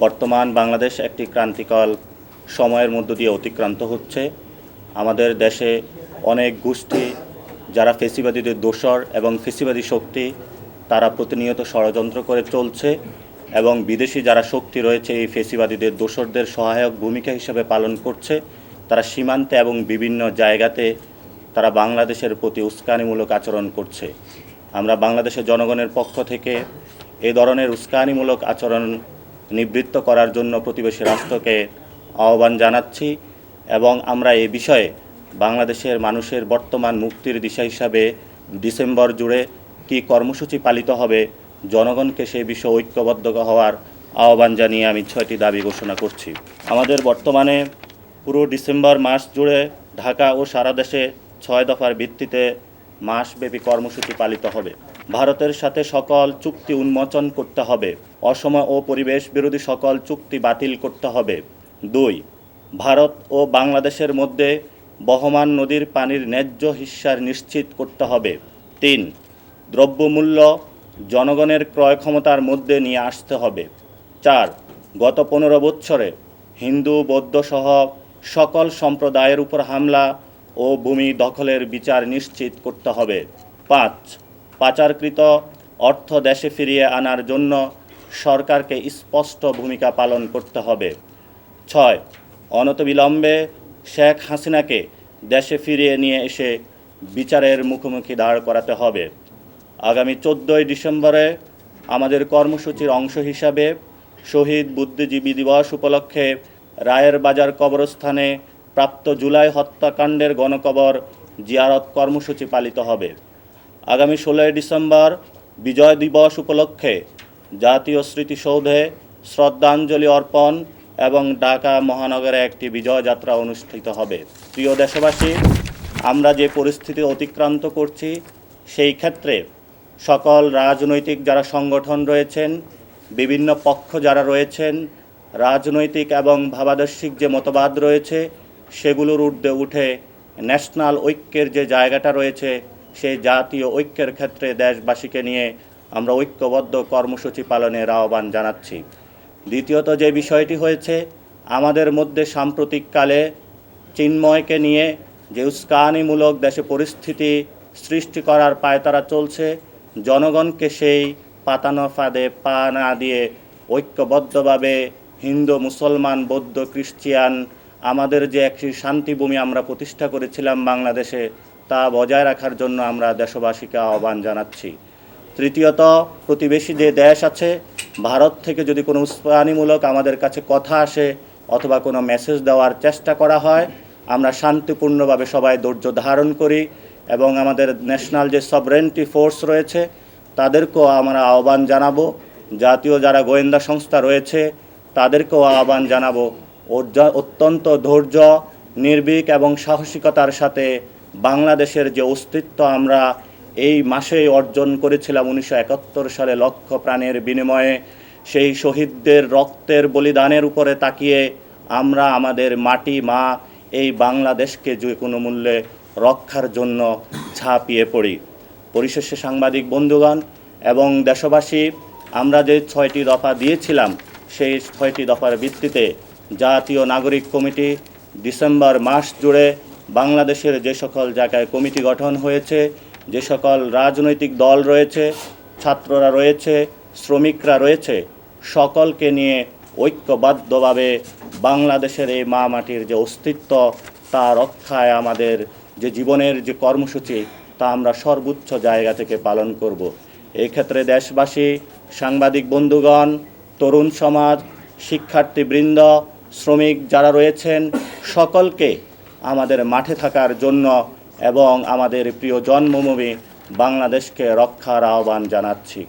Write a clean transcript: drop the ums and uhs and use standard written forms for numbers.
বর্তমান বাংলাদেশ একটি ক্রান্তিকাল সময়ের মধ্য দিয়ে অতিক্রান্ত হচ্ছে। আমাদের দেশে অনেক গোষ্ঠী যারা ফ্যাসিবাদীদের দোসর এবং ফ্যাসিবাদী শক্তি তারা প্রতিনিয়ত ষড়যন্ত্র করে চলছে এবং বিদেশি যারা শক্তি রয়েছে এই ফ্যাসিবাদীদের দোসরদের সহায়ক ভূমিকা হিসেবে পালন করছে। তারা সীমান্তে এবং বিভিন্ন জায়গাতে তারা বাংলাদেশের প্রতি উস্কানিমূলক আচরণ করছে। আমরা বাংলাদেশের জনগণের পক্ষ থেকে এই ধরনের উস্কানিমূলক আচরণ নিবৃত্ত করার জন্য প্রতিবেশী রাষ্ট্রকে আহ্বান জানাচ্ছি এবং আমরা এই বিষয়ে বাংলাদেশের মানুষের বর্তমান মুক্তির দিশা হিসাবে ডিসেম্বর জুড়ে কী কর্মসূচি পালিত হবে জনগণকে সেই বিষয়ে ঐক্যবদ্ধ হওয়ার আহ্বান জানিয়ে আমি 6টি দাবি ঘোষণা করছি। আমাদের বর্তমানে পুরো ডিসেম্বর মাস জুড়ে ঢাকা ও সারা দেশে 6 দফার ভিত্তিতে মাসব্যাপী কর্মসূচি পালিত হবে। ভারতের সাথে সকল চুক্তি উন্মোচন করতে হবে। অসম ও পরিবেশ বিরোধী সকল চুক্তি বাতিল করতে হবে। 2. ভারত ও বাংলাদেশের মধ্যে বহমান নদীর পানির ন্যায্য হিস্যা নিশ্চিত করতে হবে। 3. দ্রব্যমূল্য জনগণের ক্রয় ক্ষমতার মধ্যে নিয়ে আসতে হবে। 4. গত 15 বৎসরে হিন্দু বৌদ্ধ সহ সকল সম্প্রদায়ের উপর হামলা ও ভূমি দখলের বিচার নিশ্চিত করতে হবে। 5. পাচারকৃত অর্থ দেশে ফিরিয়ে আনার জন্য সরকারকে স্পষ্ট ভূমিকা পালন করতে হবে। 6. অনতিবিলম্বে শেখ হাসিনাকে দেশে ফিরিয়ে নিয়ে এসে বিচারের মুখোমুখি দাঁড় করাতে হবে। আগামী 14 ডিসেম্বরে আমাদের কর্মসূচির অংশ হিসাবে শহীদ বুদ্ধিজীবী দিবস উপলক্ষে রায়ের বাজার কবরস্থানে প্রাপ্ত জুলাই হত্যাকাণ্ডের গণকবর জিয়ারত কর্মসূচি পালিত হবে। আগামী 16 ডিসেম্বর বিজয় দিবস উপলক্ষে জাতীয় স্মৃতিসৌধে শ্রদ্ধাঞ্জলি অর্পণ এবং ঢাকা মহানগরে একটি বিজয় যাত্রা অনুষ্ঠিত হবে। প্রিয় দেশবাসী, আমরা যে পরিস্থিতি অতিক্রান্ত করছি সেই ক্ষেত্রে সকল রাজনৈতিক যারা সংগঠন রয়েছেন, বিভিন্ন পক্ষ যারা রয়েছেন, রাজনৈতিক এবং ভাবাদর্শিক যে মতবাদ রয়েছে সেগুলোর ঊর্ধ্বে উঠে ন্যাশনাল ঐক্যের যে জায়গাটা রয়েছে সেই জাতীয় ঐক্যের ক্ষেত্রে দেশবাসীকে নিয়ে আমরা ঐক্যবদ্ধ কর্মসূচি পালনের আহ্বান জানাচ্ছি। দ্বিতীয়ত যে বিষয়টি হয়েছে, আমাদের মধ্যে সাম্প্রতিককালে চিন্ময়কে নিয়ে যে উস্কানিমূলক দেশে পরিস্থিতি সৃষ্টি করার পায়তারা চলছে, জনগণকে সেই পাতানো ফাঁদে পা না দিয়ে ঐক্যবদ্ধভাবে হিন্দু মুসলমান বৌদ্ধ খ্রিস্টিয়ান আমাদের যে একটি শান্তিভূমি আমরা প্রতিষ্ঠা করেছিলাম বাংলাদেশে তা বজায় রাখার জন্য আমরা দেশবাসীকে আহ্বান জানাচ্ছি। তৃতীয়ত, প্রতিবেশী যে দেশ আছে ভারত থেকে যদি কোনো উস্কানিমূলক আমাদের কাছে কথা আসে অথবা কোনো মেসেজ দেওয়ার চেষ্টা করা হয়, আমরা শান্তিপূর্ণভাবে সবাই ধৈর্য ধারণ করি এবং আমাদের ন্যাশনাল যে সভরেন্টি ফোর্স রয়েছে তাদেরকেও আমরা আহ্বান জানাবো। জাতীয় যারা গোয়েন্দা সংস্থা রয়েছে তাদেরকেও আহ্বান জানাবো অত্যন্ত ধৈর্য, নির্ভীক এবং সাহসিকতার সাথে বাংলাদেশের যে অস্তিত্ব আমরা এই মাসেই অর্জন করেছিলাম 1971 সালে লক্ষ প্রাণের বিনিময়ে, সেই শহীদদের রক্তের বলিদানের উপরে তাকিয়ে আমরা আমাদের মাটি মা এই বাংলাদেশকে যে কোনো মূল্যে রক্ষার জন্য ঝাঁপিয়ে পড়ি। পরিশেষে সাংবাদিক বন্ধুগণ এবং দেশবাসী, আমরা যে 6টি দফা দিয়েছিলাম সেই 6টি দফার ভিত্তিতে জাতীয় নাগরিক কমিটি ডিসেম্বর মাস জুড়ে বাংলাদেশের যে সকল জায়গায় কমিটি গঠন হয়েছে, যে সকল রাজনৈতিক দল রয়েছে, ছাত্ররা রয়েছে, শ্রমিকরা রয়েছে, সকলকে নিয়ে ঐক্যবদ্ধভাবে বাংলাদেশের এই মা মাটির যে অস্তিত্ব তা রক্ষায় আমাদের যে জীবনের যে কর্মসূচি তা আমরা সর্বোচ্চ জায়গা থেকে পালন করব। এই ক্ষেত্রে দেশবাসী, সাংবাদিক বন্ধুগণ, তরুণ সমাজ, শিক্ষার্থীবৃন্দ, শ্রমিক যারা রয়েছেন সকলকে আমাদের মাঠে থাকার জন্য এবং আমাদের প্রিয় জন্মভূমি বাংলাদেশকে রক্ষার আহ্বান জানাচ্ছি।